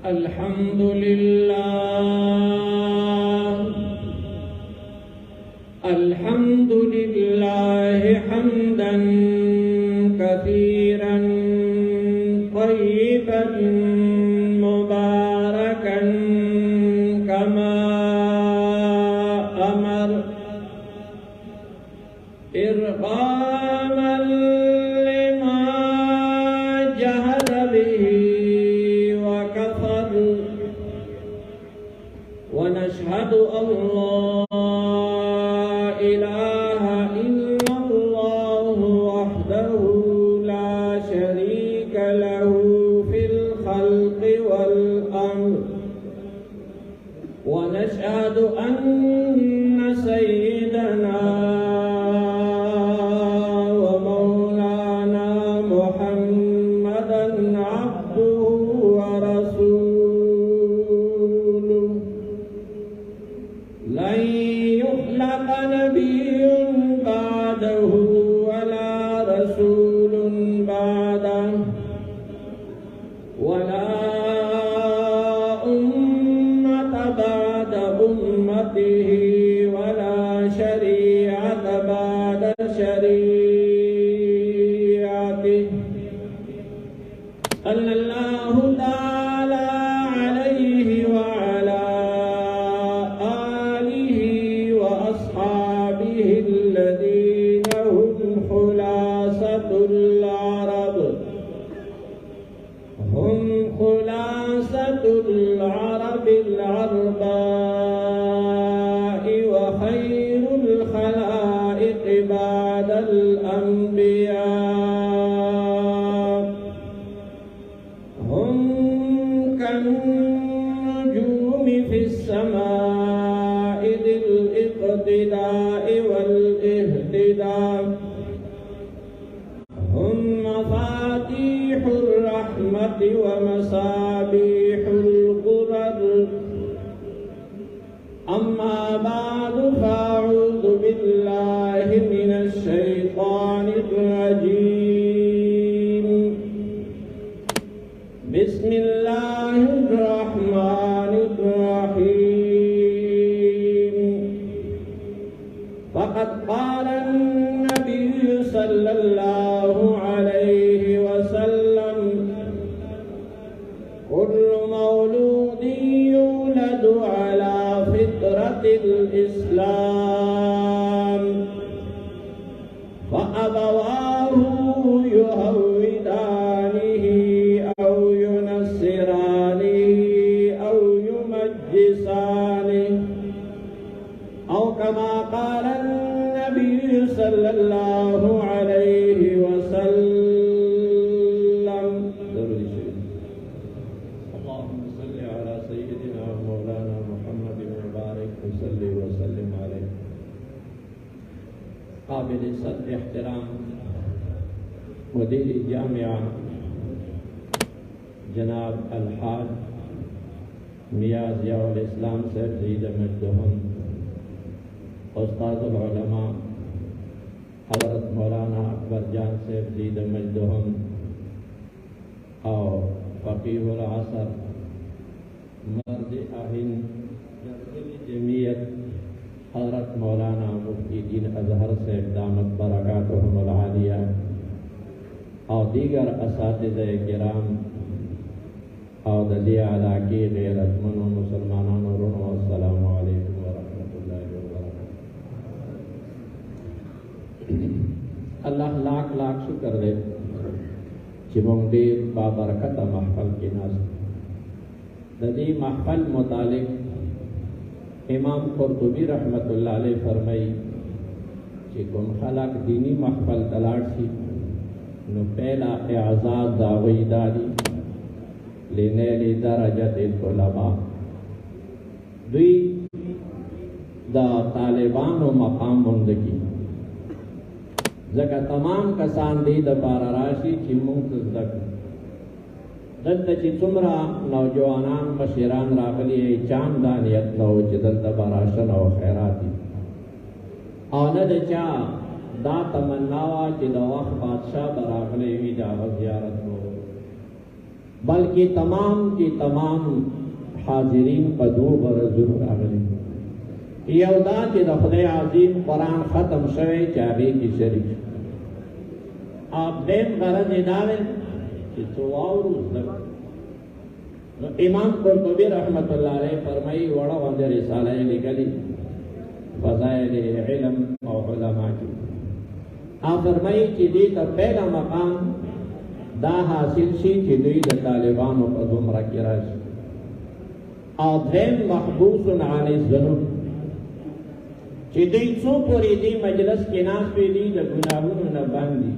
الحمد لله الحمد لله حمدا كثيرا طيبا مباركا كما أمر إرغاما لما جهل به وكفر ونشهد أن لا إله إلا الله وحده لا شريك له في الخلق والأمر ونشهد أن سيدنا ومولانا محمدا عبده ورسوله لن يخلق نبي بعده ولا رسول بعده ولا أمة بعد أمته ولا شريعة بعد شريعته صلى الله تعالى عليه وعلى آله وأصحابه الذين هم خلاصة العرب العرباء وخير الخلائق بعد الأنبياء هم كالنجوم في السماء ذي الاقتداء والاهتداء هم مفاتيح الرحمة ومصابيح الغرر أما بعد فأعوذ بالله من الشيطان الرجيم بسم الله الرحمن الرحيم فقد قال النبي صلى الله عليه وسلم كل مولود يولد على فطرة الإسلام فأبواه يهودانه أو ينصرانه أو يمجسانه أو كما قال النبي صلى الله عليه وسلم. اللهم صل على سيدنا مولانا محمد وبارك وسلم عليه. قابل صدر احترام مدير جامعة جناب الحاج मियां ज़ियाउल इस्लाम साहब ज़ीद मजदहम, उस्ताद उलमा हज़रत मौलाना अकबर जान साहब ज़ीद मजदहम और फ़क़ीहुल असर मर्द आहिन जमीयत हज़रत मौलाना मुफ्ती दीन अज़हर साहब दामत बरकातुहुमुल आलिया और दीगर असातिज़े किराम और दलिया इलाक़ी गैरतमंद मुसलमानों अस्सलामु अलैकुम व रहमतुल्लाहि व बरकातुहू। अल्लाह लाख लाख शुक्र दे चिमोंगे बाबरकत महफल के नाज ददी महफल मुतालिक इमाम कुर्तुबी रहमतुल्लाह अलैह फरमाई कि कुम खलक दीनी महफल तलाशी नु पहला एजाज़ दावईदारी लेने दरजत तुलबा दुई दा तालिबान व मकाम मुंदगी जगह तमाम कसान दी दपारा राशि की मुंतज़ दल्त ची तुमरा नौजवानान मशीरान रागली चांदानियत नौ चिदल दबारा शन और खैराती आनद चा दा तमन्नावा ची दा वक्त बादशाह बरागले हुई जाव ज़ियारत हो बल्कि तमाम की तमाम हाजिरीन पर 2 गरजों रागली یو دا چې د خدای عظیم قرآن ختم شوی چې هغې کې شریک دیم غرض یې دا دی چې څه واورو زده نو امام قرطبي رحمت الله علیه فرمایي وړه غوندې رساله یې لیکلي فضایل علم او علما کې فرمایي چې دې ته پهلا مقام دا حاصل شي چې دوی د طالبانو په زمره کې راشي او دریم محبوس عن الذنوب چې دوی څو پورې دې مجلس کې ناستې دي د ګناهونو نه باندې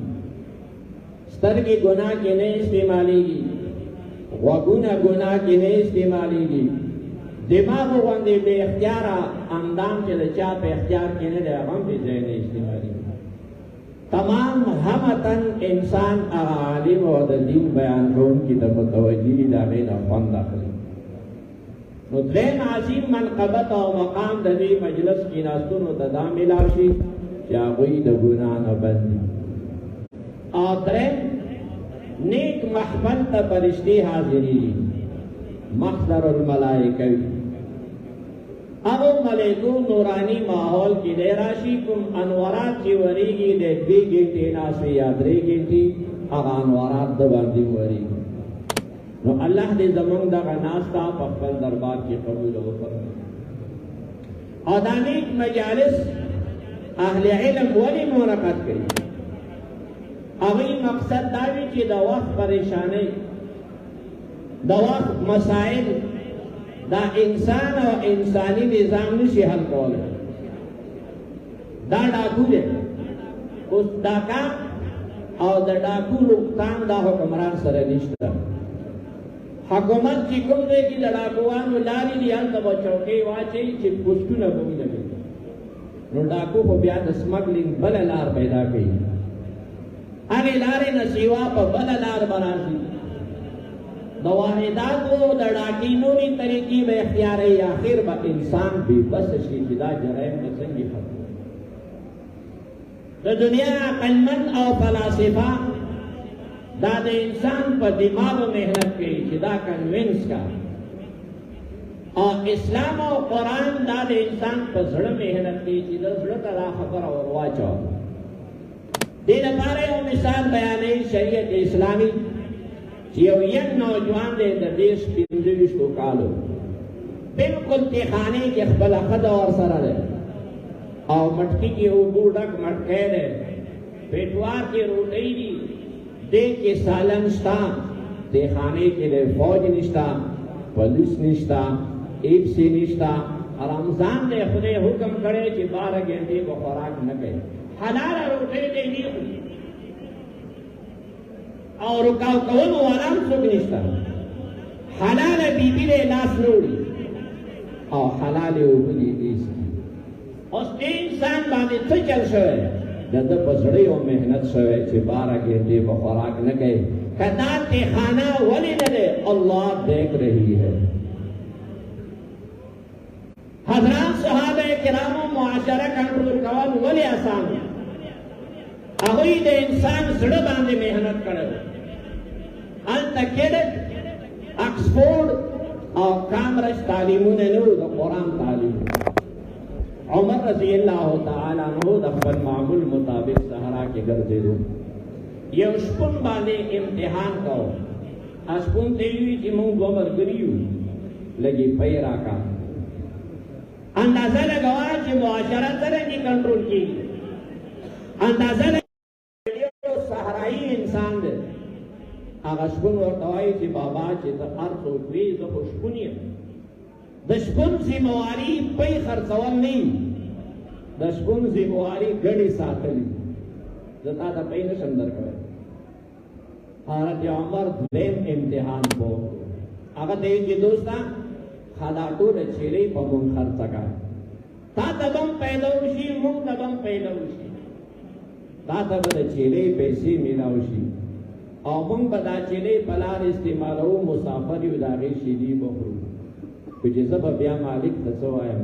سترګې ګناه کې نه استعمالېږي غوږونه ګناه کې نه استعمالېږي دماغ باندې بې اختیاره اندام چې د چا په اختیار کې نه دی هغه هم بې ځایه نه استعمالېږي تمام همتن انسان هغه عالم او د دین بیان کوونکي ته متوجه د هغې نه خوند اخلي نو دریم عظیم منقبت او مقام د دې مجلس کې ناستونو ته دا میلاو شي چې هغوی د ګناه نه بندي او دریم نیک محفل ته فرشتې حاضرېږي محضر الملائکه وي هغو ملایکو نوراني ماحول کې دی راشي کوم انوارات چې ورېږي د 2 ګنټې ناستې یا 3 ګنټې هغه انوارات د باندې ورېږي نو الله دې زمونږ دغه ناسته په خپل دربار کې قبول وکړي او دا نیک مجالس اهل علم ولې منعقد کوي هغوی مقصد دا وي چې د وخت پریشانۍ د وخت مسائل دا انسان او انساني نظام نشي حل کولی دا ډاکو دی اوس ډاکا او د ډاکو روکتام دا حکمران سره نشته حکومت چې کوم دی کې د ډاکوانو لارې دي هلته به چوکۍ واچوي چې پوسټونه به ولګوي نو ډاکو خو بیا د سمګلینګ بله لار پیدا کوي هغې لارې نه سیوا په بله لار به راشي د واحداتو د ډاکې نورې طریقې به اختیاروي آخر به انسان بې بسه شي چې دا جرایم به څنګه ختم د دنیا عقلمند او فلاسفه دا د انسان په دماغ محنت کوي چې دا کنوینس کا او اسلام او قرآن دا د انسان په زړه محنت کوي چې د زړه ته دا خبره ور واچوه دې لپاره یو مثال بیانوي شریعت اسلامي چې یو یک نوجوان دی د 15 کالو بالکل تیخانې کې خپله ښځه ورسره دی او مټکي کې اوبو ډک مټکی دی پیټوار کې روټۍ دي دې کې سالن شته تیخانې کې د فوج نشته پولیس نشته ایپسي نشته رمضان دی خدای حکم کړی چې 12 ګنټې به خوراک نه کوي حلاله روټۍ دی نه خوري او رکاو کولو آرام څوک نشته حلاله بیبي دی لاس نه وړي او حلالې اوبه دي ایسکي اوس دې انسان باندې څه چل شوی د ده په زړه یو محنت شوی چې 12 ګنټې به خوراک نه کوي که دا تیخانه ولې نه دی الله دیکھ رہی ہے حضرات صحابه کرامو معاشره کنټرول کول ولې آسان دی هغوی د انسان زړه باندې محنت کړی هلته کېدل اکسفورډ او کامبرج تعلیمونه نه وو د قرآن تعلیم عمر رضی الله تعالی عنہ د خپل معمول مطابق صحرا کې ګرځېدو یو شپون باندې امتحان کوو شپون ته یې وویل چې موږ 2 ملګري یو لږې پۍ راکړه اندازه لګوه چې معاشره څرنګه کنټرول کېږي اندازه یو صحرایي انسان دی هغه شپون ورته وایي چې بابا چې ته هر څوک وي زه خو شپون یم د شپون ذمهواري پۍ خرڅول نه وي د شپون ذمهواري ګډې ساتل دي زه تا ته پۍ نشم درکوی حضرت عمر دویم امتحان کو هغه ته وایي چې دوسته دا ټوله چیلۍ په مونږ خرڅه کړه تا ته به هم پیدا وشي مونږ ته به هم پیدا وشي تا ته به د چیلۍ پیسې میلاو شي او مونږ به دا چیلۍ په لار استعمالوو مسافر یو د هغې شیدې به خورو خو چې زه به بیا مالک ته څه وایم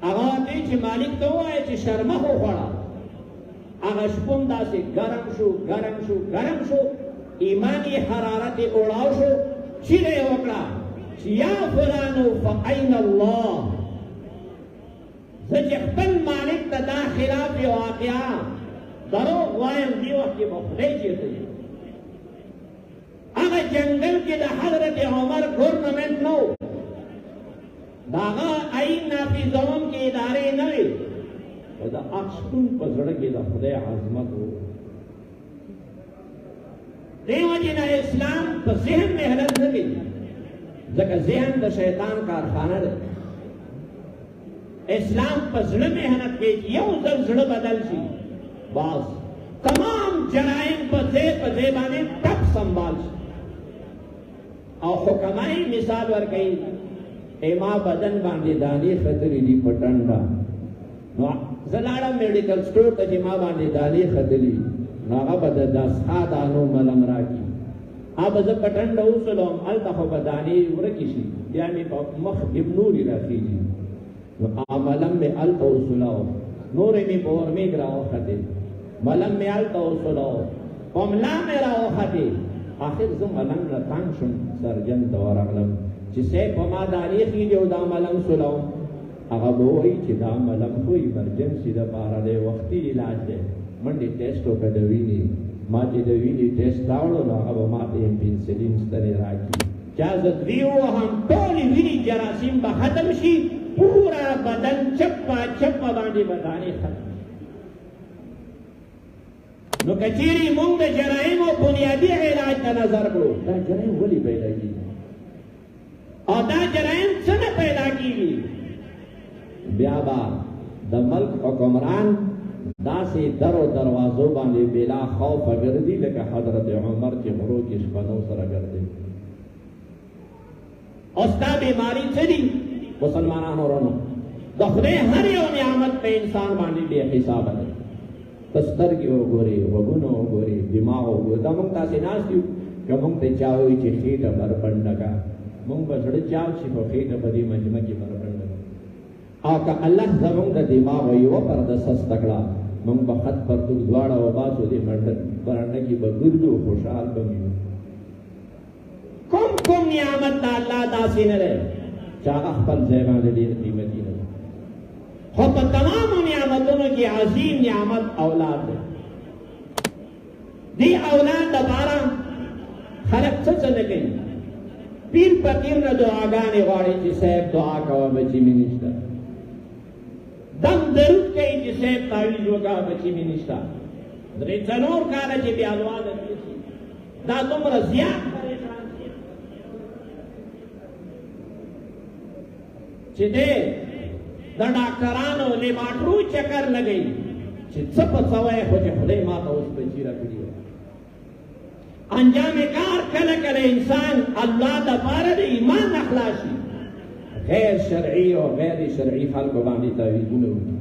هغه دی چې مالک ته ووایه چې شرمه خو خوړه هغه شپون داسې ګرم شو ګرم شو ګرم شو ایماني حرارت یې اوړاو شو چیغه وکړه چې یا فلانو فأین الله، زه چې خپل مالک ته دا خلاف واقعه دروغ وایم دې وخت کې به خدای چېرته وي. هغه جنګل کې د حضرت عمر ګورنمنټ نه و، د هغه آئین نافظوونکې ادارې نه وې، خو د حق شتون په زړه کې د خدای عظمت و. دې وجې نه اسلام په ذهن محنت نه کوي، ځکه ذهن د شیطان کارخانه ده. اسلام په زړه محنت کوي، یو ځل زړه بدل شي باز تمام جرائم په ځای باندې ټپ سنبال شي. او حکمای مثال ورکوي، ایما بدن باندې دانې خطرې دي په ټنډه، نو زه لاړم میډیکل سټور ته چې ما باندې دانې خطرې، نو هغه به د داسخا دانو ملم راکړي. هغه زه په ټنډه وسولم، هلته خو به دانې ورکې شي، بیا مې په مخ کې نورې راخېږي، نو ملم مې هلته وسولاو، نورې مې په ورمېږ راوختې، ملم مې هلته وسولاو، په ملا مې راوختې. آخر زه ملنګ نه تنګ شم، سرجن ته ورغلم چې صاحب په ما دانې خېږي او دا ملنګ سولاوم. هغه به وایي چې دا ملنګ خو ایمرجنسي دپاره دی، وختي علاج دی. منډې ټیسټ وکړه د وینې، ما چې د وینې ټیسټ راوړو نو هغه به ما ته پنسلین ستنې راکړي. چا زه دوی ووهم ټولې وینې جراثیم به ختم شي، پورا بدن چپه چپه باندې به دانې ختم. نو کچیری مونږ د جرائمو بنیادی علاج ته نظر کړو، دا جرایم ولې پیدا کېږي او دا جرایم څنګه پیدا کېږي؟ بیا به د ملک حکمران داسې درو دروازو باندې بلا خوفه ګرځي لکه حضرت عمر چې غرو کې شپنو سره ګرځي. او ستا بیماري څه دي مسلمانانو ورونو؟ د خدای هر یو نعمت په انسان باندې بې حسابه دی. سترګې وګورې، غوږونه وګورې، دماغ وګورې. دا موږ تاسې ناست یو، که موږ ته چا وایي چې خېټه بربنډه کړه، موږ به زړه چاو شي خو خېټه په دې مجمع کې بربنډه کړه. او که الله زموږ د دماغ یوه پرده سسته کړه، موږ به خط پرتوک دواړه وباسو، دې برنډه کې به ګرځو، خوشحال به یو. کوم نعمت د الله داسې نه دی چې هغه خپل ځای باندې ډېر قیمتي نه دی. خو په تمامو نعمتونو کې عظیم نعمت اولاد دی. دی اولاد دپاره خلک څه نه کوي، پیر فقیر نه دعاګانې غواړي چې صاحب دعا کوه بچي مې نشته، دم درود کوي چې صاحب تعویذ وکړه بچي مې نشته، درې څلور کاله چې بې اولاد شي، دا دومره زیات پریشان شي چې دی د ډاکټرانو لیباټرو چکر لګوي چې څه په څه وایي، خو چې خدای ما ته اوس بچي راکړي. انجام کار کله کله انسان الله دپاره د ایمان نه خلاص شي، غیر شرعي او غیر شرعي خلکو باندې تعویذونه وکړي.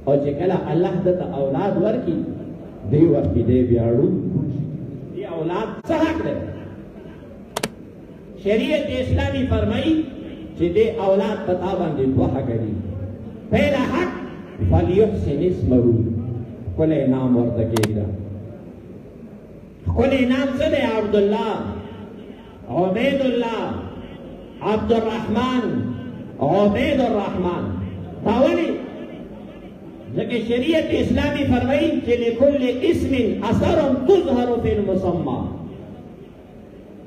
او چې کله الله دته اولاد ورکړي، دې وخت کې دی بیا ړوند شي. دې اولاد څه حق دی؟ شریعت اسلامي فرمایي چې دې اولاد په تا باندې دوه حق دي. پهلا حق فلیحسن اسمه، ښکلی نام ورته کېږده. ښکلی نام څه دی؟ عبدالله، عبیدالله، عبدالرحمن، عبید الرحمن. دا ولې؟ ځکه شریعت اسلامي فرمایي چې لکل اسم اثر تظهر فی المسمى.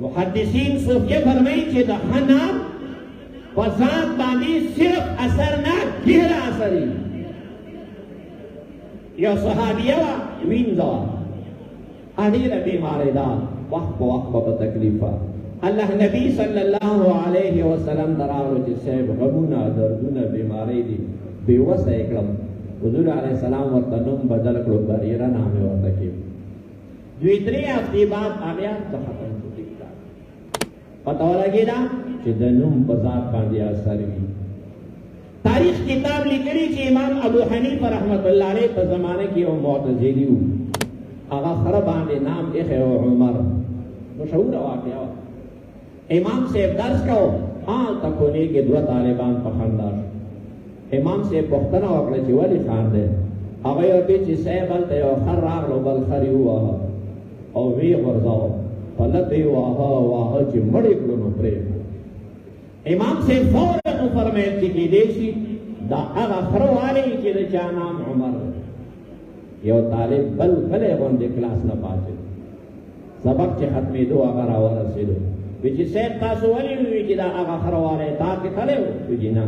محدثین صوفیه فرمایي چې د ښه نام په ذات باندې صرف اثر نه، ډېره اثر وي. یو صحابیه وه، وینځه وه، ډېره بیمارې ده، وخت په وخت به په تکلیف وه. الله نبی صلی الله علیه وسلم ته راغلو چې صاحب غمونه، دردونه، بیمارۍ دي، بېوسه یې کړم. حضور علیه السلام ورته نوم بدل کړو، بریره نام یې ورته کېږو. دوی درې هفتې بعد هغه ته ختم شو. پته ولګېده چې د نوم په ذات باندې اثر وي. تاریخ کتاب لیکلي چې امام ابو حنیفه رحمت الله علیه په زمانه کې یو معتزلي و، هغه خره باندې نام ایښی و عمر. مشهوره واقعه وه. امام صاحب درس کو، هلته کونې کې دوه طالبان په خندا شو. امام صاحب پوښتنه وکړه چې ولې خاندې؟ هغه یې وکړې چې صاحب هلته یو خر راغلو، بل خر یې وواهه او ویې غورځاوه پلتے واہا واہا چی مڑی کلونو پریمو امام سے فوراً فرمیت چی کی دیشی دا اغا خروالی چی دا چانام عمر یو طالب بل بلے غندے کلاس نہ پاچے سبق چی ختمی دو اغا راورا سیدو ویچی سید تاسو ولی ہوئی چی دا اغا خروالے تاکی کھلے ہو ویچی نا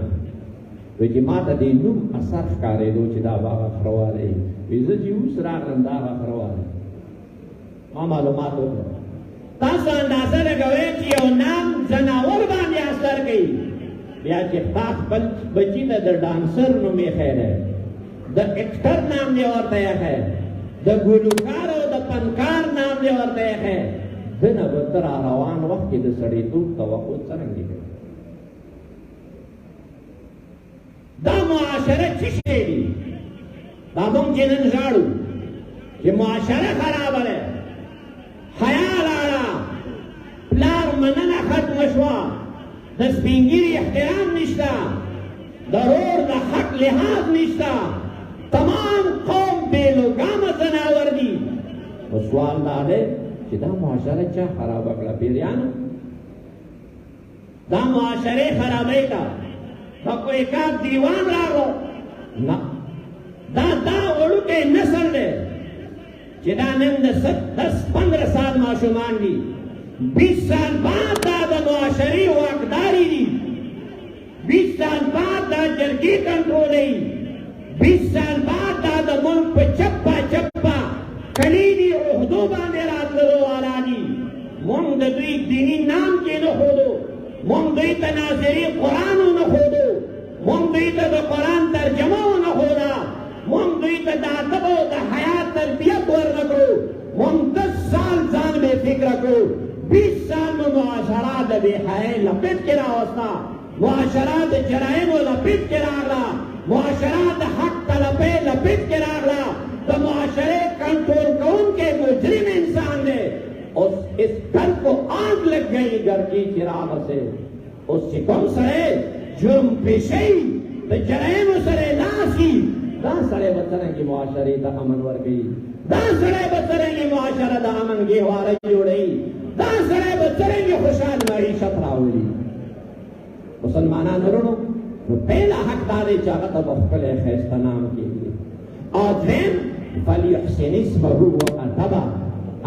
ویچی ماتا دی نوم اثر کارے دو چی دا اغا خروالے ویزا جی اوس راغن دا اغا خروالے ما معلومات ہو تاسو اندازہ لگوئے چی یو نام زناور باندی اثر کئی بیا چی خاق بچی دا در ڈانسر نمی خیر ہے دا ایکٹر نام دی اور تیخ ہے دا گلوکار و دا پنکار نام دی اور تیخ ہے دن بطر آروان وقت کی دا سڑی توب توقع سرنگی گئی دا معاشرہ چشے دی دا دم جنن جاڑو یہ معاشرہ خراب ہے خیال آڑا پلار مننا ختم شوا دا سپینگیری احترام نشتا ضرور دا حق لحاظ نشتا تمام قوم بے لگام زناور دی وہ سوال دارے کہ دا معاشرہ چا خراب اکڑا پیریانا دا معاشرہ خرابے کا دا کوئی کاب دیوان راگو نا دا اڑو کے نسل دے کہ دا نم دا 10-15 سال معشومان دی 20 سال بعد دا معاشری واقداری دی 20 سال بعد دا جرگی کنٹرولی 20 سال بعد دا ملک پہ چپا چپا کلیدی عہدو باندے رات لدو والا دی مونگ دا دوی دینی نام کے نخودو مونگ دوی تا ناظری قرآنو نخودو مونگ دوی تا دا قرآن ترجمہ نخودا مونگ دوی تا دا ادبو دا حیات تربیت ورنکرو مونگ 10 سال زان بے فکر کرو 20 سال میں معاشرات بے حیاء لپت کے راوستا معاشرات جرائم و لپت کے راغلا معاشرات حق طلبے لپت کے راغلا تو معاشرے کنٹرول کون کے مجرم انسان نے اس گھر کو آگ لگ گئی گھر کی چراغ سے اس سے کم سرے جرم پیشئی تو جرائم سرے ناسی دا سڑے بطریں کی معاشرے دا امن ور گئی دا سڑے بطریں کی معاشرہ دا امن گیوارہ جوڑئی دا سڑے بطریں کی خوشحال معیشت راولی مسلمانان رونو تو پہلا حق دارے چاہتا بخفل خیستہ نام کے لیے اور دین فَلْيُحْسِنِ اسْمَهُ وَأَدَبَ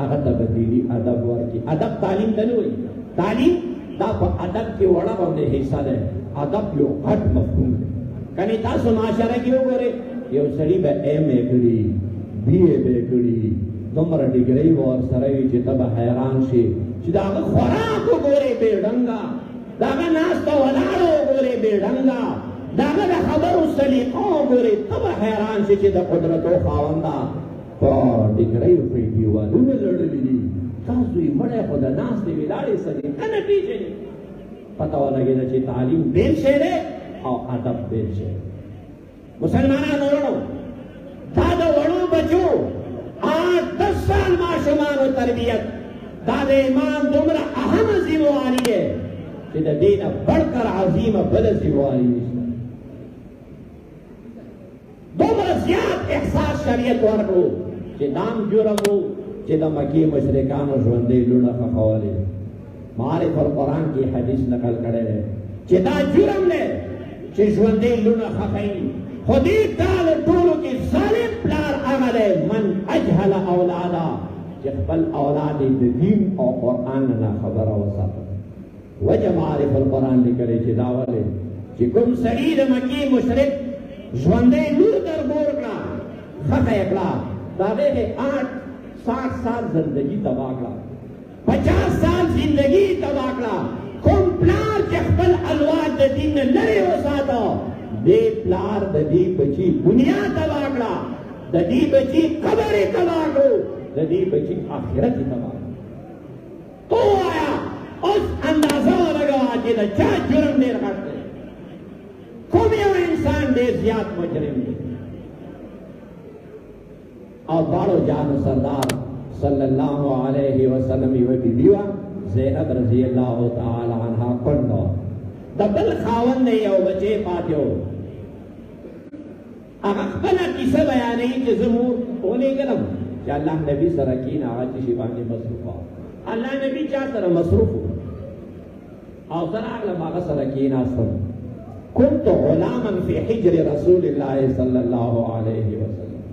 اگر تبدیلی ادب ورکی ادب تعلیم دنوئی تعلیم دا پا ادب کی وڑا بندے حصہ دے ادب یو غٹ مفہوم دے کنی تاسو معاشرہ کیوں گورے یو سڑی با ایم اے کری بی اے بے کری دمر ڈگری وار سرائی چی تب حیران شی چی دا اگر خوراکو گورے بے ڈنگا دا اگر ناستا ولارو گورے بے ڈنگا دا اگر خبر و سلیقوں گورے تب حیران شی چی دا قدرتو خواندہ پا ڈگری فیدی والون لڑلی دی تاسوی مڑے خدا ناس دی ویلاری سدی کنا پیچھے دی پتہ ہو لگے دا چی تعلیم بیل شیرے اور ادب بیل شیرے مسلمانان اورنو دادا وڑو بچو 8-10 سال معشومان و تربیت دادا امام دمرا اہم زیواری ہے کہ دا دین بڑھ کر عظیم بل زیواری ہے دمرا زیاد احساس شریعت ورکو کہ دام جرم ہو کہ دا مکی مشرکان و جوندے لونا خوالی معارف القرآن کی حدیث نقل کرے ہیں کہ دا جرم لے کہ جوندے لونا خوالی خودی تال طولو کی ظالم پلار اغلے من اجھل اولادا کہ خبل اولادی دین اور قرآن نا خبر وسط وجہ معارف القرآن لکرے چی داولے کہ کم سرید مکی مشرک جوندے لور در بورکلا خط اکلا دادے کے 60 سال زندگی تباکلا 50 سال زندگی تباکلا کم پلار چی خبل الواد دین لرے ہو ساتا دے پلار دا دی بچی بنیاد تباکلا دا دی بچی قبر تباکلو دا دی بچی آخرت تباکلو تو آیا اس اندازہ لگا کہ دا چاہ جرم دیر کرتے کمیو انسان دے زیاد مجرم دے اور بارو جان سردار صلی اللہ علیہ وسلم و بیوہ زینب رضی اللہ تعالی عنہ کنڈو دا بل خاون نے یو بچے پاتیو اخبنا کسا بیانی کہ زمور اولی گلم کہ اللہ نبی سرکین آغا چشی بانی مصروفا الله نبی چا سره مصروف او سره اغلب هغه سره کېناستم. كنت غلاما في حجر رسول الله صلى الله عليه وسلم.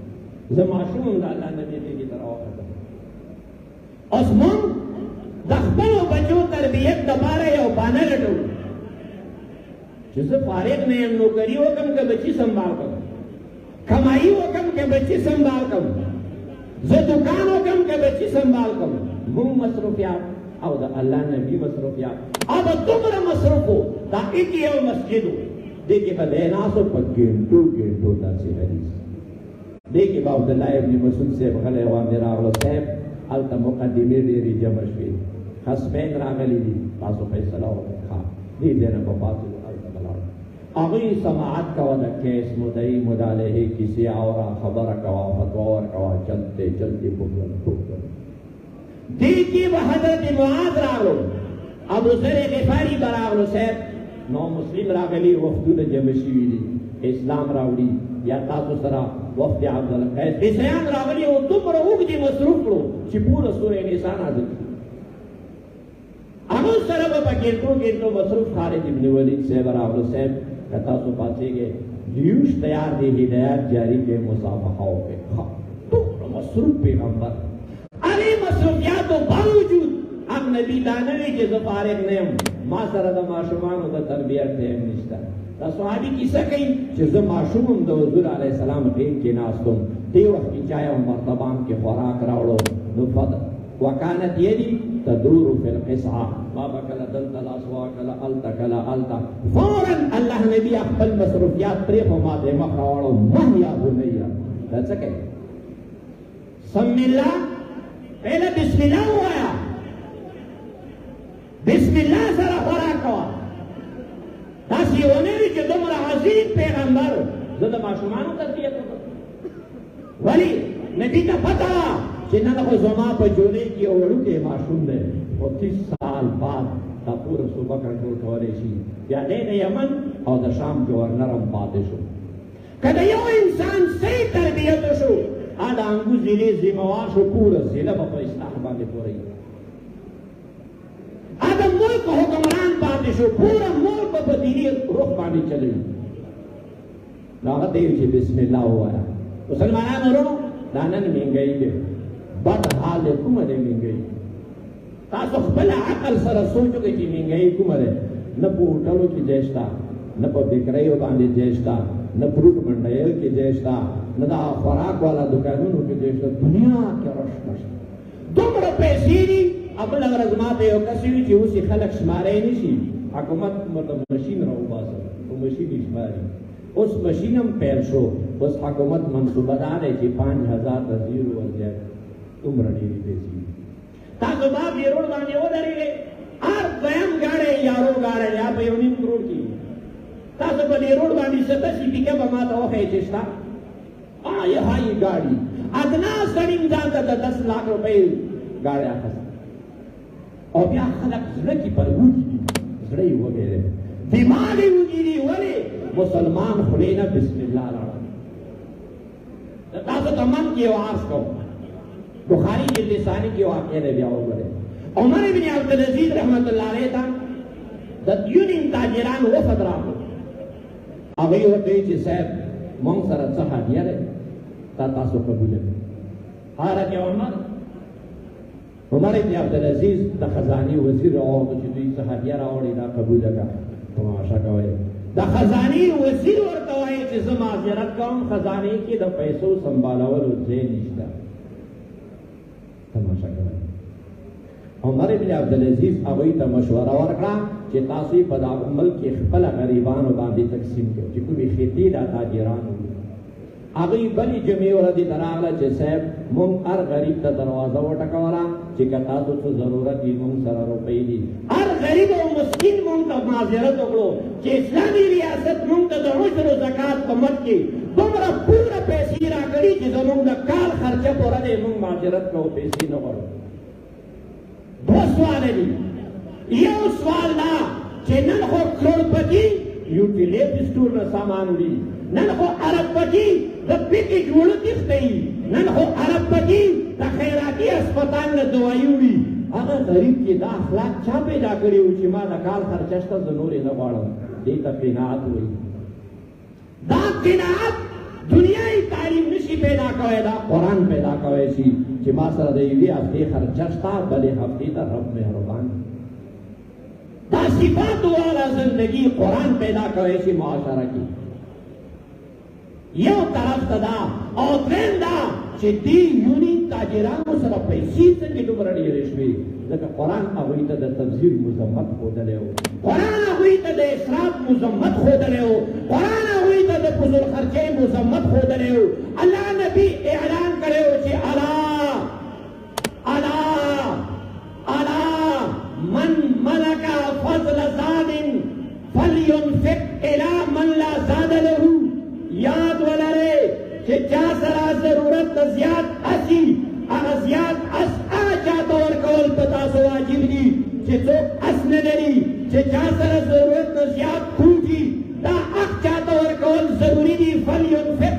زه ماشوم د الله نبی غېږې ته راوختم. اوس موږ د خپلو بچو تربیت دپاره یو بانه لټوو چې زه فارغ نه یم، نوکري وکړم که بچي سنبال کړم، کمایي وکړم که بچي سنبال کړم، زه دکان وکړم که بچي سنبال کړم. موږ مصروفیات او د الله نبی مصروفیات او به دومره مصروف و دا ایک یو مسجد و دې کې به دی ناست و په ګنټو ګنټو داسې حدیث دې کې به عبدالله ابن مسعود صاحب غلی و امیر راغلو صاحب هلته مقدمې ډېرې جمع شوې، خصمین راغلي دي، تاسو فیصله وکړه دې ځای نه به پاڅېدو هلته به لاړو. هغوی سماعت کوه د کیس مدعي مدالحې کیسې اورا خبره کوه فتوا ورکوه چلتے چلتے پوکړل پوکړل. دې کې به حضرت معاذ راغلو، ابو ذر غفاري به راغلو صاحب نو مسلم راغلي وفدونه جمع شوي دي اسلام راوړي یا تاسو سره وفد عبدالقیس عیسیان راغلي او دومره اوږدې مصروف کړو چې پوره سورې نساء نازل شو. هغوی سره به په ګنټو ګنټو مصروف خالد ابن ولید صاحب راغلو صاحب که تاسو پاڅېږئ لیوش تیار دی هدایت جاری کې مصافحه وکړئ. دومره مصروف پیغمبر هغې مصروفیاتو باوجود هم نبي دا نه وي چې زه فارغ نه یم، ما سره د ماشومانو د تربیت ټایم نشته. دا صحابي کیسه کوي چې زه ماشوم د حضور علیه السلام غېږ کې ناست وم، دې وخت کې چا یو مرتبان کې خوراک راوړو نو وکانت یدي تدور فی القصعه، ما به کله دلته لاس وا کله هلته کله هلته، فورا الله نبي خپل مصروفیات پرېښو ما ته یې مخ راوړو مه یا بنیه دا څه کوي سم الله پهله بسم الله ووایه، بسم الله سره خوراک کوه. داسې یې ونه وي چې دومره عظیم پیغمبر زه د ماشومانو تربیت وکړم. ولې نبي ته پته وه چې نن خو زما په جولۍ کې یو وړوکی ماشوم دی خو 30 سال بعد دا پوره صوبه کنټرول کولی شي. بیا دی د یمن او د شام ګورنر هم پاتې شو. که د یو انسان صحیح تربیت وشو د انګو ضلع ذمهوار شو، پوره ضلع به په اصلاح باندې پورهوي. د ملک حکمران پاتې شو، پوره ملک به په دیني رخ باندې چلوي. نو هغه ته یې چې بسم الله ووایه. مسلمانانو ورونو دا نن مهنګایي دی، بد حال دی. کومه دی مهنګایي؟ تاسو خپل عقل سره سوچ وکړئ چې مهنګایي کومه دی. نه په هوټلو کې ځای شته، نه په بیکریو باندې ځای شته، نه فروټ منډیو کې ځای شته، نه د خوراک والا دکانونو کې ځای شته. دنیا کې رش نشته، دومره پیسې دي. بله ورځ ما ته یو کس وي چې اوس یې خلک شماری نه شي، حکومت مطلب مشین راوباسه په مشین یې شماري. اوس مشین هم پیل شو، اوس حکومت منصوبه دا دی چې 5000 ته زیرو ورزیات دومره ډېرې پیسې دي. تاسو به دې روډ باندې ودرېږئ، هر دویم ګاډی یا رو ګاډی یا په 1.5 کروڑ کې تاسو په دې روډ باندې شته چې پیکپ به ما ته وښیئ چې شته یې هایي ګاډي ادنا سړي ځان ته د 10 लाख روپۍ ګاډی اخیسته او بیا خلک زړه کې پرګوټي دي، زړه یې وږی دی، دماغ یې وږي دي. ولې مسلمان خولې نه بسم الله راوړه. تاسو ته من کې یو عرض کوم، بخاري جلد ثاني کې واقع دی، بیا وګورئ. عمر بن عبدالعزیز رحمت الله علیه ته د یونین تاجران وفد راغلو. هغوی ورته وایي چې صاحب موږ سره څه هدیه دی، تاسو قبوله کړئ. حضرت عمر بن عبدالعزیز د خزانې وزیر راوغوښته چې دوی څه هدیه راوړئ دا قبوله کړه. تماشا کوئ، د خزانې وزیر ورته وایي چې زه معذرت کوم خزانې کې د پیسو سنبالولو ځای نشته. تماشا کوئ. عمر بن عبدالعزیز هغوی ته مشوره ورکړه چې تاسو یې په دغه ملک کې خپله غریبانو باندې تقسیم کړئ چې کومې خطې دا تاجرانو دي. هغوی بلې جمعې ورځې ته راغله چې صاحب موږ هر غریب ته دروازه وټکوله چې که تاسو څه ضرورت وي موږ سره روپۍ دي. هر غریب او مسکین موږ ته معذرت وکړو چې اسلامي ریاست موږ ته د عشر و زکات په مد کې دومره پوره پیسې راکړي چې زموږ د کال خرچه پوره دی، موږ معذرت کوو، پیسې نه غواړو. دو سوال دي. یو سوال دا چې نن خو کروڑپتی یوټیلیټ سټور نه سامان وړي، نن خو اربپتی د پیکې جوړو تښتوي، نن خو اربپتی د خیراتي هسپتال نه دوايي وړي، هغه غریب چې دا اخلاق چا پیدا کړي و چې ما د کال خرچه شته زه نورې نه غواړم دې ته قناعت وایي دا قناعت دنیای تعلیم نشي پیدا کوی دا قرآن پیدا کوی شي چې ما سره د یوې هفتې خرچه شته بلې هفتې ته رب مهربان دا صفات والا زندگی قرآن پیدا کوی شي معاشره کې یو طرف ته دا او دریم دا چې دې یونین تاجرانو سره پیسې څنګه دومره ډېرې شوې ځکه قرآن هغوی ته د تبذیر مذمت ښودلی و قرآن هغوی ته د اسراف مذمت ښودلی و قرآن هغوی ته د فضول خرچۍ مذمت ښودلی و الله نبي اعلان کړی و چې الا من ملک فضل زاد فلینفق الی من لا زاد له یاد ولرئ چې چا سره ضرورت د زیات اسی هغه زیات اس هغه چاته ورکول په تاسو واجب دي چې څوک اس نه لري چې چا سره ضرورت د زیات کوټي دا حق چاته ورکول ضروري دي فلینفق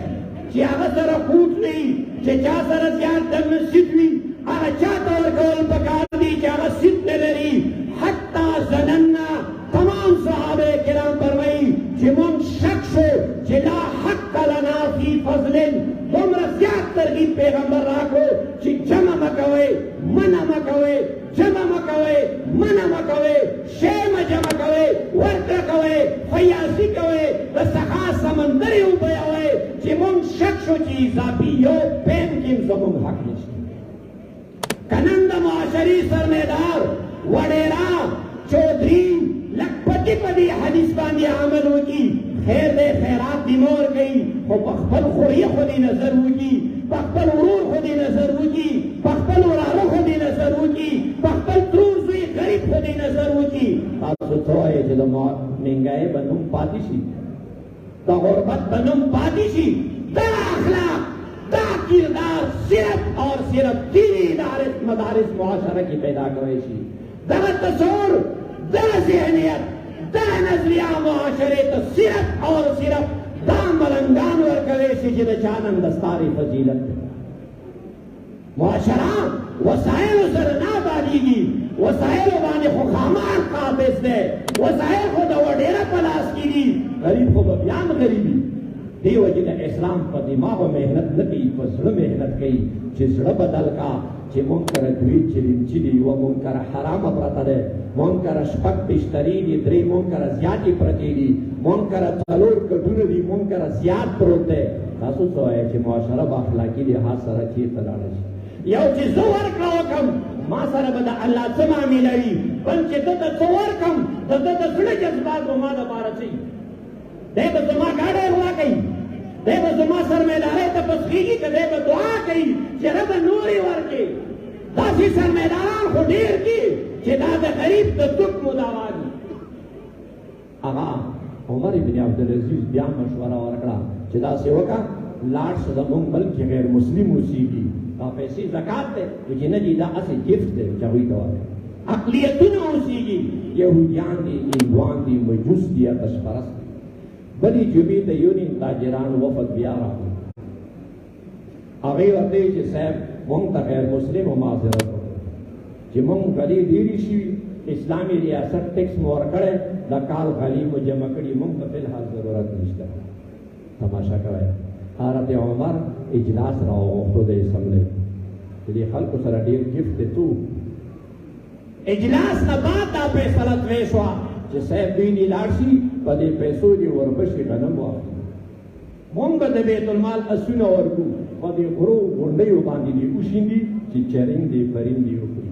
چې هغه سره کوټ نه وي چې چا سره زیات د مسجد وي هغه چاته ورکول پکار دي چې هغه سید نه لري حتی ظننا تمام صحابه کرام فرمایي چې مونږ شک شو چې لا حق لنا فی فضل دومره زیات ترغیب پیغمبر راکړو چې جمع مکوئ منع مکوئ جمع مکوئ منع مکوئ شی مه جمع کوئ ورکړه کوئ فیاضي کوئ د سخا سمندر یې وبهوئ چې مونږ شک شو چې اضافي یو پیم کې هم زمونږ حق نشته که نن د معاشري سرمایدار وډیرا چودھری لږ پټې په دې حدیث باندې عمل وکړي خیر دی خیرات دې مور کوي خو په خپل خوریه خو دې نظر وکړي په خپل ورور خو دې نظر وکړي په خپل وراره خو دې نظر وکړي په خپل ترور زوی غریب خو دې نظر وکړي تاسو څه وایئ چې د مهنګایۍ به نوم پاتې شي د غربت به نوم پاتې شي دا اخلاق دا کردار صرف اور صرف دینی مدارس معاشره کی پیدا کوي شي دغه تصور دغه ذهنیت دا نظریه معاشره ته صرف اور صرف دا ملنګان ورکوي شي چې د چا نن دستارې فضیلت معاشره وسایلو سره نه آبادېږي وسایلو باندې خو خامار قابض دی وسایل خو د وډیره په لاس کې دي غریب خو به بیا هم غریبي دې وجې د اسلام په دماغو محنت نه کوي په زړه محنت کوي چې زړه بدل کا چې مونږ کره دوی چلمچي دي و مونږ کره حرامه پرته دی مونږ کره شپږ بشتري دي درې مونږ کره زیاتې پرتې دي مونږ کره څلور کټونه دي مونږ کره زیات پروت دی تاسو څه وایئ چې معاشره به اخلاقي لحاظ سره چېرته لاړه شي یو چې زه ورکړه وکړم ما سره به د الله څه معامله وي بل چې ده ته څه ورکړم د ده د زړه جذبات به ما دپاره څه وي دی به زما ګاډی غلا کوي دی به زما سرمایدارۍ ته پسخېږي که دی به دعا کوي چې ربه نورې ورکړي داسې سرمایداران خو ډېر دي چې دا د غریب د دک مداوا دي هغه عمر بن عبدالعزیز بیا مشوره ورکړه چې داسې وکړه لاړ شه زمونږ ملک کې غیر مسلم اوسېږي دا پیسې زکات دی چې نه دي دا هسې جفت دی چې هغوی ته ورکړي اقلیتونه اوسېږي یهودیان دي هندوان دي مجوس دي آتش پرست دي بلې جمعې ته یونین تاجران وفد بیا راغلي هغوی ورته ویل چې صاحب مونږ ته غیر مسلمو معذرت وکړو چې مونږ غلې ډېرې شوي اسلامي ریاست ټیکس مو ورکړی د کال غلې مو جمع کړي مونږ ته فلحال ضرورت نشته تماشا کوئ حضرت عمر اجلاس راوغوښتو د اسمبلۍ چې دې خلکو سره ډېر جفت دی تو اجلاس نه بعد دا فیصله ترې شوه چې صاحب دوی دې لاړ شي په دې پیسو دې وربشې غنم واخلي مونږ به د بیت المال اسونه ورکو په دې غرو غونډیو باندې دې وشیندي چې چرنګ دې پرند دې وکړي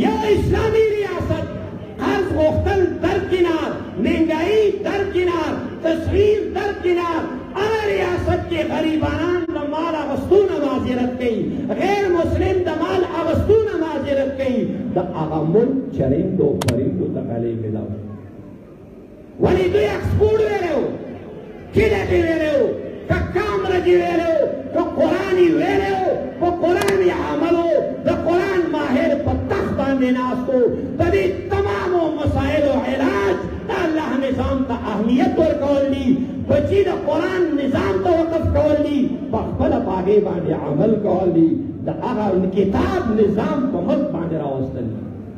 یو اسلامي ریاست قرض غوښتل درکنار مهنګایي درکنار تصویر درکنار هغه ریاست کې غریبانان د مال اغوستو نه معذرت کوي غیر مسلم د مال اغوستو نه معذرت کوي د هغه ملک چرندو پرندو ته غلې ملاو ولې دوی ایکسپورټ ویلی و کیلټ یې ویلی و که کامرج یې ویلی و که قرآن یې ویلی و په قرآن یې عمل و د قرآن ماهر په تخت باندې ناست و د دې تمامو مسایلو علاج د الله نظام ته اهمیت ورکول دي بچي د قرآن نظام ته وقف کول دي په خپله په هغې باندې عمل کول دي د هغه کتاب نظام په ملک باندې راوستل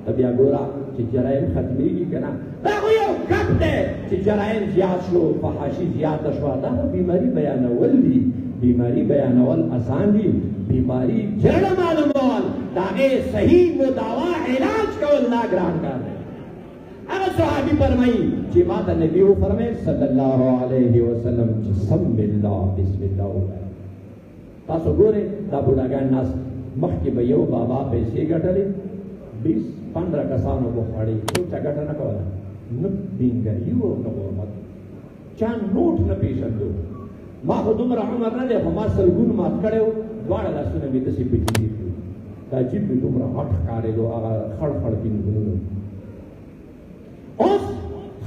ته بیا ګوره چې جرایم ختمېږي که نه دا خو یو ګپ دی چې جرایم زیات شو فحاشي زیاته شوه دا خو بیماري بیانول دي بیماری بیانول آسان دي بیماری جړه معلومول د هغې صحیح مداوا علاج کول دا ګران کار دی هغه صحابي فرمایي چې ما ته نبي وفرمیل صلی الله علیه وسلم چې سم الله بسم الله ووایه تاسو ګورئ دا بوډاګان ناست مخکې به یو بابا پیسې ګټلې 20-15 کسانو بخوړې څوک چا ګټه نه کوله نه بینګري و نه غرمت چا نوټ نه پېژندو ما خو دومره عمر نه دی خو ما سلګون مات کړی و دواړه لاسونه مې داسې پکې دي دا جیب مې دومره غټ ښکارېدو هغه خړ خړ پینځونونه اوس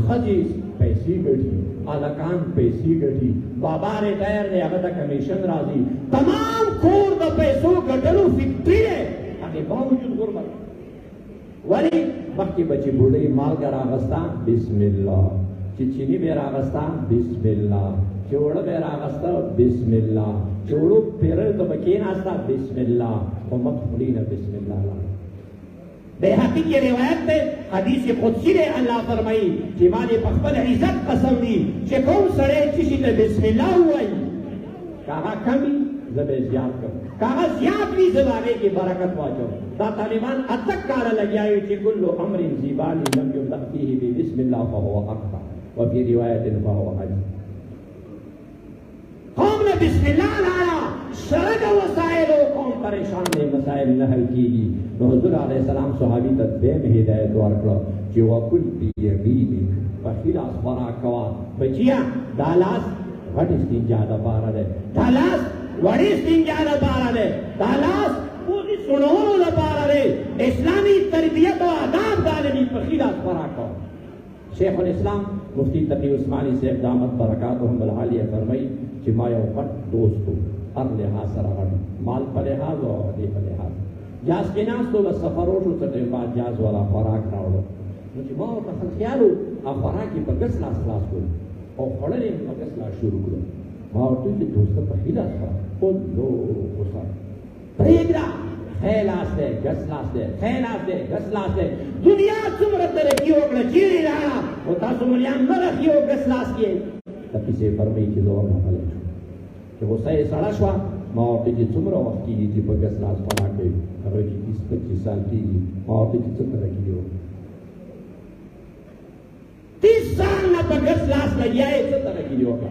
ښځې پیسې ګټي هلکان پیسې ګټي بابا ریټایر دی هغه ته کمیشن راځي تمام کور د پیسو ګټلو فکري دی هغې باوجود غربت ولې مخکې به چې بوډۍ مالګه راغسته بسم الله چې چیني به یې راغسته بسم الله چې اوړه به یې راغسته بسم الله چې اوړو پیرل ته به کېناسته بسم الله خو مخ خولي نه بسم الله لاړه بیهقی کی روایت ہے حدیث قدسی نے اللہ فرمائی کہ ما نے پخبل عزت قسم دی کہ کون سڑے چشی تے بسم اللہ ہوئی کہا کمی زبے زیاد کم کہا زیاد بھی زبانے کی برکت واجو تا طالبان اتک کارا لگیائی کہ کلو امر زیبانی لم یبدأ فیہ بی بسم اللہ فہو اقفا وفی روایت فہو حج قوم نے بسم اللہ لایا شرک وسائل و قوم پریشان نے مسائل نہ حل کی گی تو حضور علیہ السلام صحابی ته دیم ہدایت ورکړه چې وکل بیمینک په خلاص خوراک کوه بچیا دا لاس غټ استنجا دپاره دی دا لاس وړې استنجا دپاره دی دا لاس پوزې سړولو دپاره دی اسلامي تربیت او آداب دالوي په خلاص خوراک کوه شیخ الاسلام مفتی تقی عثمانی صاحب دامت برکاتهم العالیہ فرمائی چې ما یو غټ دوست و هر لحاظ سره غټ مال په لحاظ او عقدې په لحاظ جاز کې ناستو به سفر وشو څه ټیم بعد جاز والا خوراک راوړو نو چې ما ورته ښه خیال و هغه خوراک یې په ګس لاس خلاص کړو او خوړل یې په ګس لاس شروع کړو ما ورته ویل چې دوسته په ښي لاس خوره اولو غوسه پرېږده ښی لاس دی ګس لاس دی ښی لاس دی ګس لاس دی دنیا څومره ترقي وکړه چیرې لاړه خو تاسو ملیان نه رخي او ګس لاس کې تپسې فرمایي چې زه ورغلی شم چې غوسه یې سړه شوه ما ورته چې څومره وخت کېږي چې په ګس لاس خوراک کوي هغه چې 20-25 سال کېږي ما ورته چې څه پته کېږي 30 سال نه په ګس لاس لګیا یې څه پته کېږي وکړه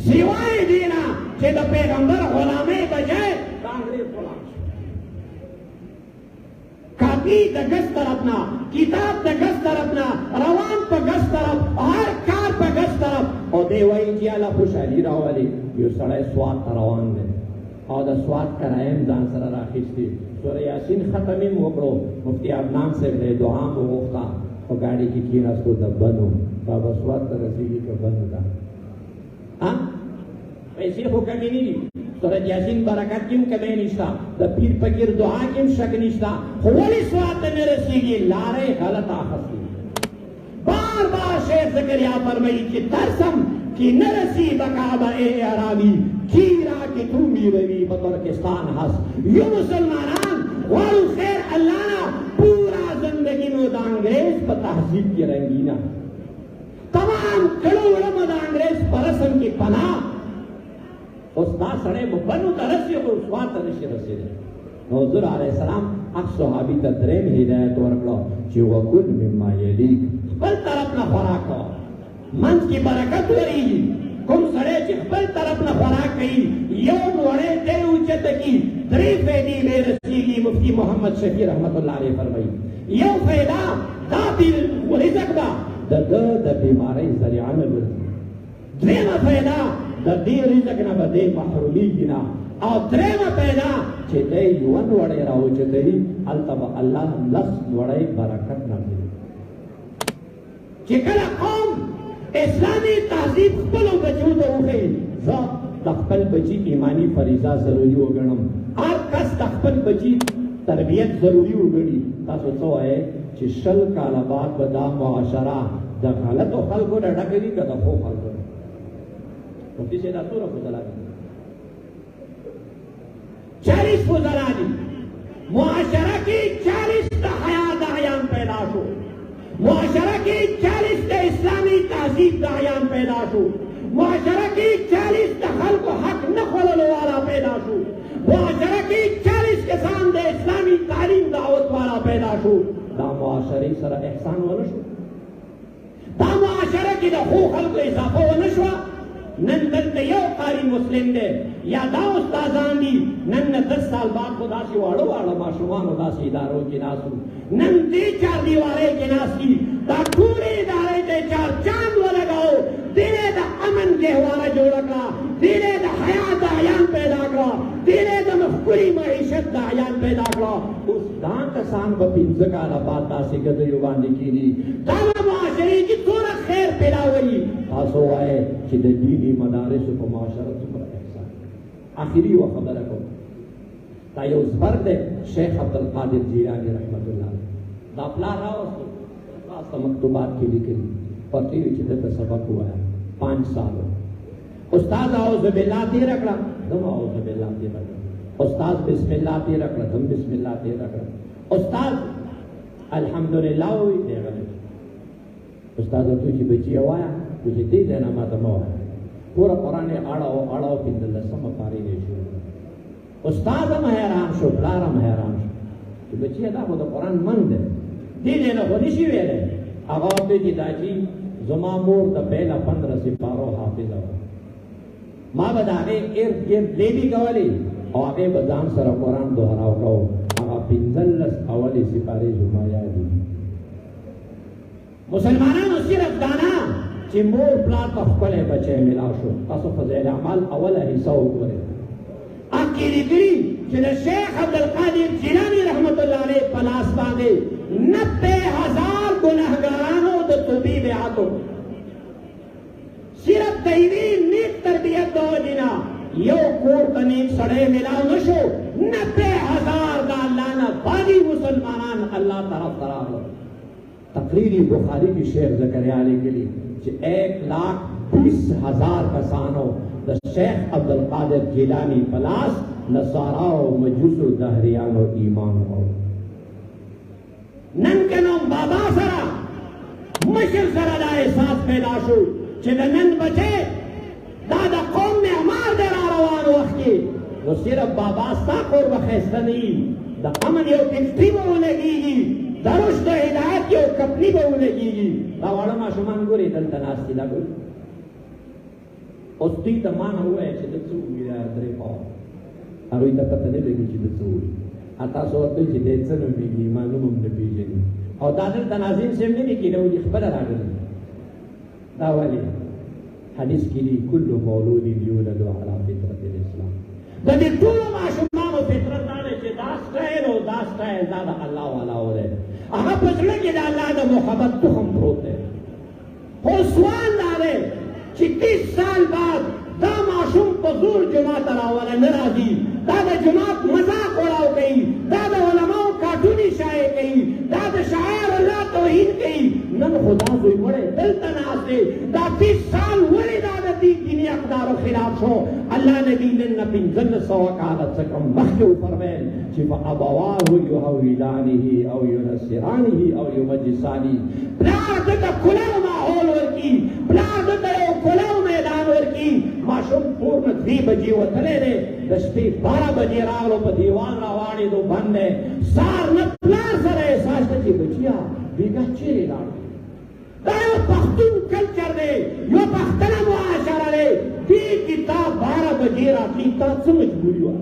سوای دې نه چې د پیغمبر غلامۍ بجای د انګرېز غلام شو کاپي د ګس طرف نه کتاب د ګس طرف نه روان په ګس طرف هر کار په ګس طرف او دی وایي چې الله خوشحالي راولي یو سړی سوات ته روان دی او د سوات کرایم ځان سره راخیستې سوره یاسین ختم یې وکړو مفتی عدنان صاحب له دعا مو وغوښته په ګاډي کې کېناستو د بنو دا به سوات ته رسېږي که بنو ده پیسې خو کمې نه دي سوره یاسین برکت کې هم کمی نشته د پیر فقیر دعا کې هم شک نشته خو ولې سوات ته نه رسېږي لارې غلطه اخستې بار بار شیخ زکریا فرمایي چې ترسم کہ نرسی بکعبہ اعرابی کیرا کہ تو میروی بترکستان ہس یو مسلمانان وارو خیر اللہ نا پورا زندگی میں دا انگریز پا تحصیب کی رنگینا تمام کروڑا میں دا انگریز پرسن کی پناہ اس دا سڑے مبنو ترسی اور سوات ترسی رسی دے حضور علیہ السلام اک صحابی تا درین ہدایت ورکلو چی وکل مما یلیک بل طرف نہ خوراکو منځ کې برکت ورېږي کوم سړی چې خپل طرف نه خوراک کوي یو وړی دی اوچته کي 3 فایدې به رسېږي مفتي محمد شفیع رحمت الله علیه فرمایي یو فایده دا رزق ده د ده د بیمارۍ ذریعه نه ګرځي درېیمه فایده د دې رزق نه به دی محرومیږي نه او درېیمه فایده چې دی یون وړی راوچتوي هلته به الله لس وړی برکت نه کوي چې کله قوم اسلامی تہذیب خپلو بچو ته وښیي زه د خپل بچي ایمانی فریضه ضروري وګڼم هر کس د خپل بچي تربیت ضروري وګڼي تاسو څه وایئ چې 20 کاله بعد به دا معاشره د غلطو خلکو نه ډکه وي که د ښو خلکو نه مفتي صاحب دا څومره فضلا دي 40 فضلا دي معاشرہ کی 40 حیا داعیان پیدا شو، معاشرہ کی 40 اسلامی تہذیب داعیان پیدا شو، معاشرہ کی 40 خلق حق نخولو والا پیدا شو، معاشرہ کی 40 کسان دے اسلامی تعلیم دعوت والا پیدا شو. دا معاشرے سر احسان ونشو، دا معاشرہ کی دا خو خلق اضافہ ونشو. نن دلتا یو قاری مسلم دے یا دا استازان دی نن 10 سال بعد خدا سی واڑو واڑو معشومان دا سی اداروں کی ناسو نن دی 4 دیوارے کی ناسی دا پوری ادارے دے 4 چاند و لگاؤ دینے دا امن گہوارہ جوڑا کرا، دینے دا حیات دا عیان پیدا کرا، دینے دا مفکری معیشت دا عیان پیدا کرا. اس دان کسان با پینزکالا بات تاسی گدریو باندی کی دی دانا معاشری کی تورا خیر پیلاوئی تاسو آئے چی دا دینی مدارس کو معاشرت سمرا احسان. آخری و خبرکو تا یو زبرد شیخ عبدالقادر جیلانی رحمت اللہ دا پلا راوستو واسطہ مکتوبات کی لکلی پتیوی چی دتا سبق ہوا ہے 5 سال. استاد اعوذ باللہ تی رکھلا دم اعوذ باللہ تی رکھلا، استاد بسم اللہ تی رکھلا دم بسم اللہ تی رکھلا، استاد الحمدللہ ہوئی دے گلے استاد تجھے بچی ہوایا تجھے دے دینا ماتم ہوا ہے پورا قرآن آڑاو پندل سم پاری نے شروع. استاد ہم حیران شو، پلار ہم حیران شو بچی ادا خود قرآن مند ہے دے دینا خودی شی ویلے آغاوتے کی داچی زما مور دا پہلا 15 سپارو حافظ ہوا ما بداغے ارد گرد لے بھی کولی اور آگے بدان سر قرآن دوہراو کہو آگا 15 اولی سپارے زمایا دی. مسلمانانو صرف دانا چی مور پلار تخکل بچے ملا شو تاسو فضیل عمال اول حصہ کرے. آکی لکری چی شیخ عبدالقادر جیلانی رحمت اللہ علیہ پلاس باندے 90,000 گناہگارانو دا طبیب آتو صرف تیوین نیک تربیت دو جنا یو کور تنیک سڑے ملاو نشو 90,000 دا اللہ نا بادی مسلمانان اللہ طرف طرف. تقریری بخاری کی شیخ زکریا علیہ کے لیے 1,20,000 کسانو دا شیخ عبدالقادر جیلانی پلاس نصاراو مجوسو دہریانو ایمان ہو. نن کنم بابا سرا مشر سرا دا احساس پیدا شو چھ دا نن بچے دا قوم میں عمار در آروان وقتی نو صرف بابا ستا قور بخیستہ نہیں دا امن یو تفتی بہو لگی گی دا رشد و ہدایت یو کپنی بہو لگی گی. دا وڑا ما شمان گوری دل تناستی دا گوری اس تی تمانا ہوا ہے چھ دلسو ہوئی دا درے پاؤ اروی دا پتہ نہیں لگی چھ دلسو ہوئی اتا سوارتو چھ دیتسن امیگی معلوم ام نبی جنی اور دادر تنازیم سے نہیں کی نو خبر را گلی دا والی حدیث کی لی کل مولود یولد علی فطرت الاسلام دا دی طول معشومان و فطرت دانے چھ داستائل و داستائل دا اللہ والا ہو رہے اہا پسلے دا اللہ دا محبت تو ہم پروتے ہو سوال دارے چھ 30 سال بعد دا معشوم پزور جماعت راولا نرازی دا جماعت مذاق اڑاو گئی دا علماء کارٹونی شائع گئی دا شاعر اللہ توہین گئی نن خدا زوی بڑے دل تناس دے دا 30 سال ولی دا دینی اقدار و خلاف شو اللہ نبی دن نبین زن سوا کالت سکم مخیو فرمین چفا ابواہو یحویلانی او ینسرانی او یمجسانی پلار دتا کلاو ماحول ورکی پلار دتا یو کلاو میدان ورکی معشوم پورنت 2 بجی وطلے دے دشپی 12 بجی راولو پا دیوان راوانی دو بندے سار نپلار سر احساس تکی بچیا بیگا چیرے لار دا یو پختون کلچر دے یو پختنا معاشرہ دے دی کتاب 12 بجی راتلی تا سمجھ بولی ہوا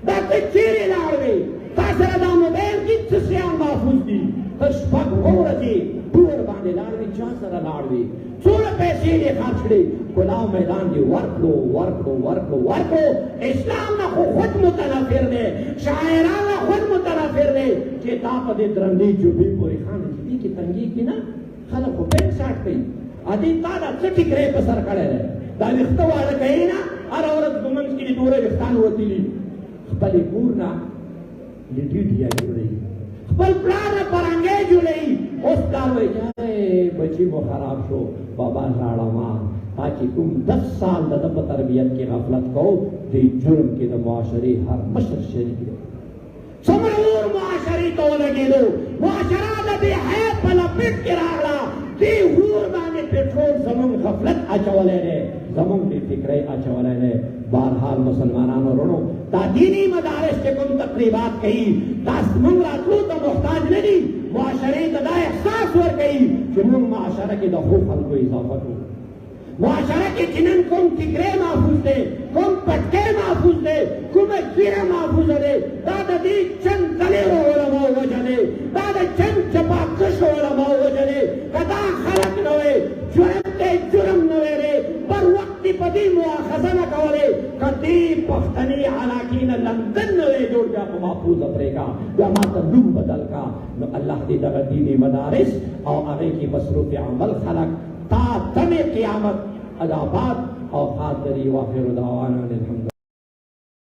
دا چیرے لار دے تا سر دا موبیل کی تسیان محفوظ دی تشپک ہو رجی پور باندے لار دی چاہ سر لار دی سول پیسے لے خرچڑے کلاو میدان دی ورکلو اسلام نا خود متنافر دے شاعران نا خود متنافر دے کہ تاپ دے درندی جو بھی پوری خان جدی کی تنگی کی نا خلق کو پین ساٹھ پئی آدھی تادا چٹی کرے پسر کڑے رہے دا لکھتا والا کہی نا ار عورت گمنس کی دورے لکھتان ہوتی لی خپلی پورنا لٹی دیا جو رہی خپل پلانا پرانگے جو رہی اس داروے جائے بچی وہ خراب شو بابا زاڑا ماں تاکہ تم 10 سال دا دب تربیت کی غفلت کو دی جرم کی دا معاشری ہر مشر شریک دے سمرور معاشري ته ولګېدو معاشره د دې حیات په لپیټ کې راغله دې هور باندې پټرول زمونږ غفلت اچولی دی زمونږ بې فکرۍ اچولی دی بهرحال مسلمانانو وروڼو دا دینی مدارس چې کوم تقریبات کوي دا زمونږ راتلو ته محتاج نه دي معاشرې ته دا احساس ورکوي چې موږ معاشره کې د ښو خلکو اضافت وکړو معاشره کې چې نن کوم ټیکری محفوظ دی کوم پټکی محفوظ دی کومه ږیره محفوظه دی دا د دې چند دلیرو علماو وجه دی دا د چند چپاکشو علماو وجه دی که دا خلک نه وی جرم دی جرم نه وی دی پر وخت دې په دې مؤاخذه نه کولې که دې پښتني علاقې نه لندن نه وی جوړ بیا په محفوظه پرېږه بیا ما ته نوم بدل کا نو الله دې دغه دیني مدارس او هغې کې مصروف عمل خلک تا دم قیامت الآباد او خاطری واخر دعوانا الحمد